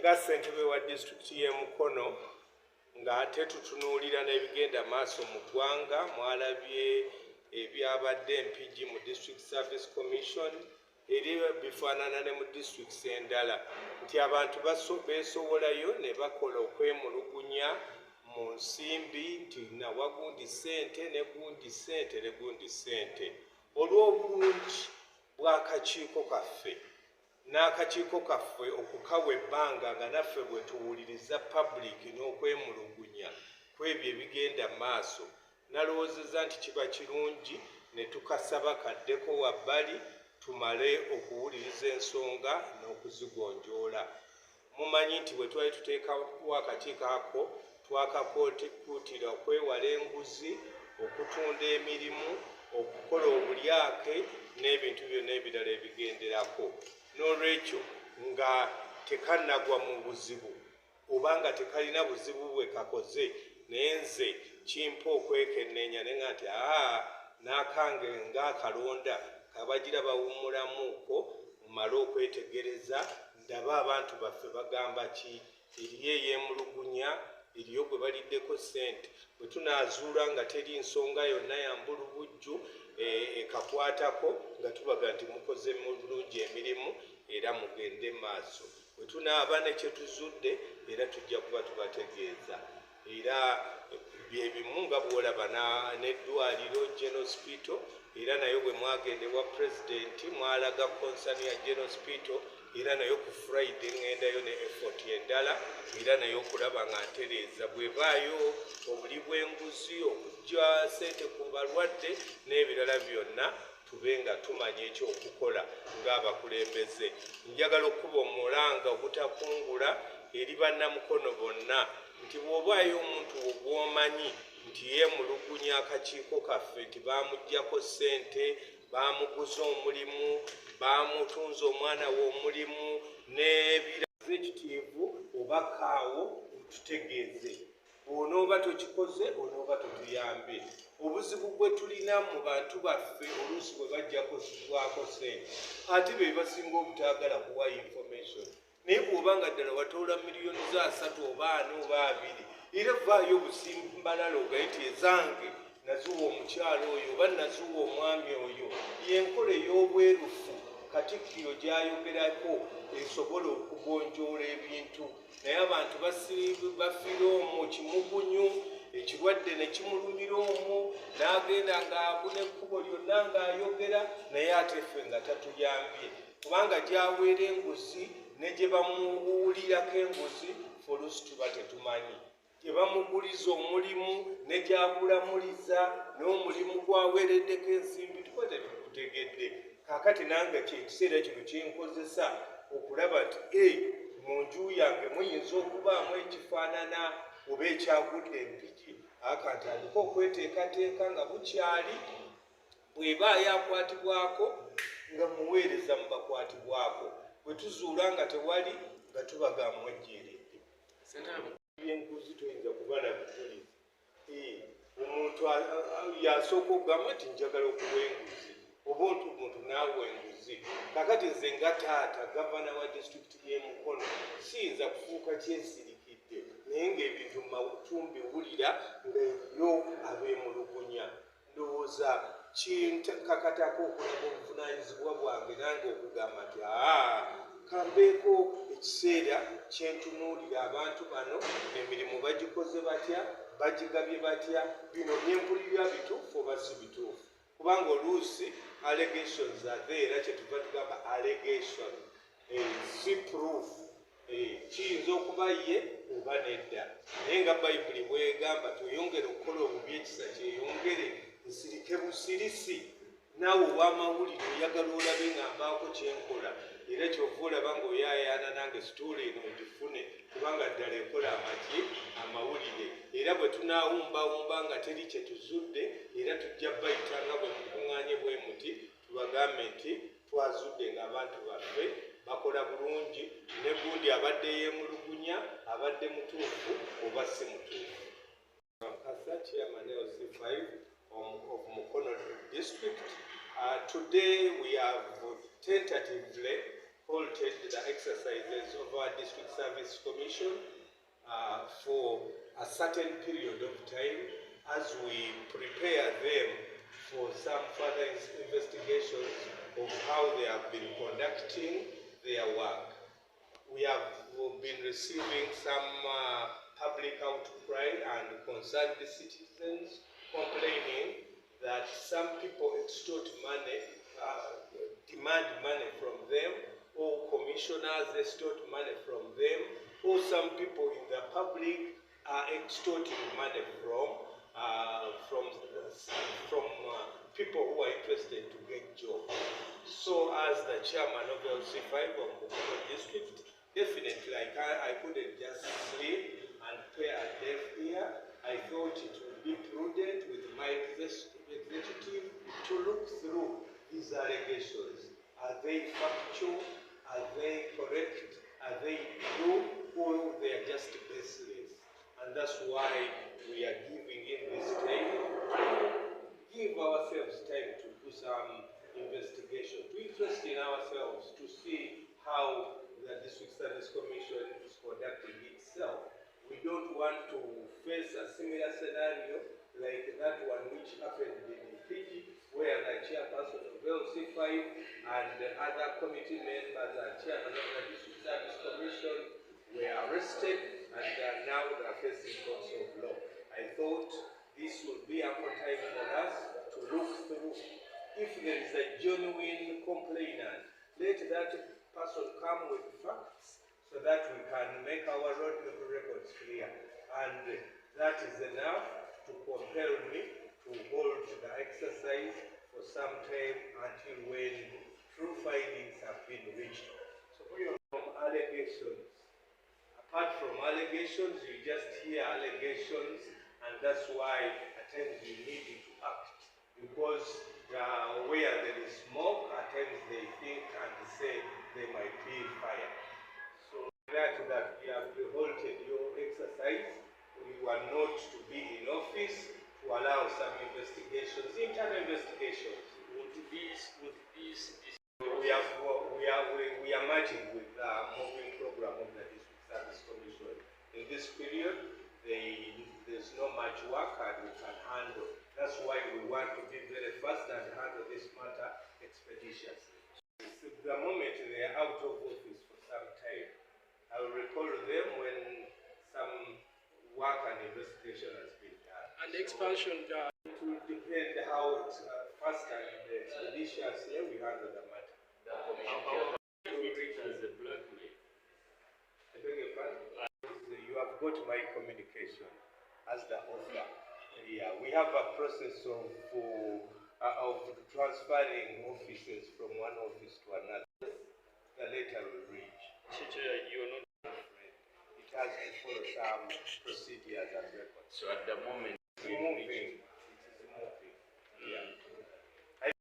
nga ssentebe wa disitulikiti y'e Mukono ng'ate tutunuulira n'ebigenda maaso mu ggwanga. Mwalabye ebyabadde empigi mu District Service Commission eri bifaanana ne mu disitulikiti endala nti abantu beesowolayo ne bakola okwemulugunya mu nsimbi nti nawa gundi ssente ne gundi ssente ne gundi ssente. Olw'obulungi bw'akakiiko kaffe n'akakiiko kaffe okukawa ebbanga nga naffe bwe tuwuliriza public n'okwemulugunya kw'ebyo ebigenda maaso, nalowoozezza nti kiba kirungi ne tukasaba kaddeko wabbali tumale okuwuliriza ensonga n'okuzigonjoola. Mumanyi nti bwe twali tuteekawo akakiiko ako twakakuutira okwewala enguzi, okutunda emirimu, okukola obulyake n'ebintu byonna ebirala ebigenderako. N'olwekyo nga tekannagwa mu buzibu oba nga tekalina buzibu bwe kakoze, naye nze kimpa okwekenneenya ne nga nti n'akange ng'akalonda kabagira bawummulamuuko mmale okwetegereza ndabe abantu baffe bagamba ki, eriyo ey'emulugunya, eriyo gwe baliddeko ssente. Bwe tunaazuula nga teri nsonga yonna ya mbulubujju ekakwatako nga tubaga nti mukoze bulungi emirimu era mugende maaso. Bwe tunaaba ne kye tuzudde era tujja kuba tubategeeza. Era bye bimu nga bw'olaba n'eddwaliro General Hospital, era nayo bwe mwagenda ewa pulezidenti mwalaga konsani ya General Hospital, era nayo ku Friday ŋŋendayo ne effort endala, era nayo okulaba nga ntereeza bw'ebaayo obuli bw'enguzi, okujja ssente ku balwadde n'ebirala byonna tube nga tumanya ekyokukola ng'abakulembeze. Njagala okuba omulanga obutakungula eri bannamukono bonna nti bw'obaayo omuntu gw'omanyi nti yeemulugunya akakiiko kaffe nti baamuggyako ssente, baamuguza omulimu, baamutunza omwana we omulimu n'ebirala ekitiivu obakaawo tutegeeze. Onooba tokikoze, onooba totuyambye. Obuzibu bwe tulina mu bantu baffe oluusi bwe bajjako ssente ate be basinga obutaagala kuwa information. Naye bw'oba nga ddala watoola miliyoni za 3 oba 4 oba 2 era vaayo obusimbalala ogaye nti ezange nazuwa omukyalo oyo oba nazuwa omwami oyo. Y'enkola ey'obwerufu Katikkiro gy'ayogerako esobola okugonjoola ebintu, naye abantu bafiira omwo kimugunyu, ekirwadde ne kimulumira omwo n'agenda ng'abuna ekkubo lyonna ng'ayogera, naye ate ffe nga tatuyambye. Kubanga gy'aweera enguzi ne gye bamuwulirako enguzi folusi tuba tetumanyi. Gye bamuguliza omulimu ne gy'agulamuliza n'omulimu gwaweereddeko ensimbi tuba tetugutegedde. Kaakati nange ekiseera kino kyenkozesa okulaba nti mu nju yange muyinza okubaamu ekifaanana oba ekyagudde empiki, akantandika okweteekateeka nga bukyali, bw'ebaayo akwatibwako nga muweereza mu bakwatibwako. Bwe tuzuula nga tewali nga tubaga mwejjeeredde. Byenguzi toyinza kubala bujulizi. Omuntu yasooka okugamba nti njagala okuwa enguzi oba omuntu naawe enguzi. Kakati nze nga taata gavana wa disitulikiti y'e Mukono siyinza kufuuka kyesirikidde, naye ng'ebintu mbiwulira ng'ebyo abeemulugunya. Ndowooza kinkakatako okulaga obuvunaanyizibwa bwange nange okugamba nti kambeeko ekiseera kyentunuulira abantu bano emirimu bagikoze batya, bagigabye batya, bino byempulirira bituufu oba si bituufu. Kubanga oluusi allegations era kyetuva tugamba allegation si proof. Kiyinza okuba ye oba nedda, naye nga Bayibuli bw'egamba tweyongere okukola obubi ekisa kyeyongere, nsirike busirisi. Naawe ow'amawulire oyagala olabe nga mbaako kyenkola, era kyova olaba ng'oyaayaana nange situula eno ngifune, kubanga ddala enkola amawulire. Era bwe tunaawumbawumba nga teri kye tuzudde, era tujja bayita nga bwe mukuŋŋaanye bwe muti tubagambe nti twazudde ng'abantu baffe bakola bulungi, ne gundi abadde yeemulugunya abadde mutuufu oba si mutuufu. Kasa Chairman LC5 of Mukono District. Today we have tentatively halted the exercises of our District Service Commission for a certain period of time as we prepare them for some further investigations of how they have been conducting their work. We have been receiving some public outcry and concerned citizens complaining that some people extort money, demand money from them, or commissioners extort money from them, or some people in the public are extorting money from people who are interested to get jobs. So as the chairman of LC5 of Mukono District, definitely I couldn't just sleep and pay a deaf ear. I thought it would be prudent with my executive to look through these allegations. Are they factual? Are they correct? Are they true? Or they are just baseless? And that's why we are giving in this time. Give ourselves time to do some investigation, to interest in ourselves, to see how the District Service Commission is conducting itself. We don't want to face a similar scenario like that one which happened in Fiji, where the chairperson of LC5 and other committee members and chairman of the District Service Commission were arrested and now they are facing courts of law. I thought this would be ample time for us to look through. If there is a genuine complainant, let that person come with facts so that we can make our road records clear. And that is enough to compel me to hold the exercise for some time until when true findings have been reached. So from allegations, apart from allegations, you just hear allegations, and that's why at times you need to act, because where there is smoke, at times they think and say there might be fire. So glad that we have halted your exercise. You are not to be in office to allow some investigations, internal investigations. We are merging with the moving program of the District Service Commission. In this period, there's not much work and we can handle. That's why we want to be very fast and handle this matter expeditiously. The moment they are out of office for some time, I will recall them when some work and investigation has been done. And the expansion, it will depend how fast and expeditiously we handle the matter. You have got my communication as the author. Yeah, we have a process of transferring offices from one office to another. The letter will reach. you are not afraid. It has to follow some procedures and records. So at the moment, moving.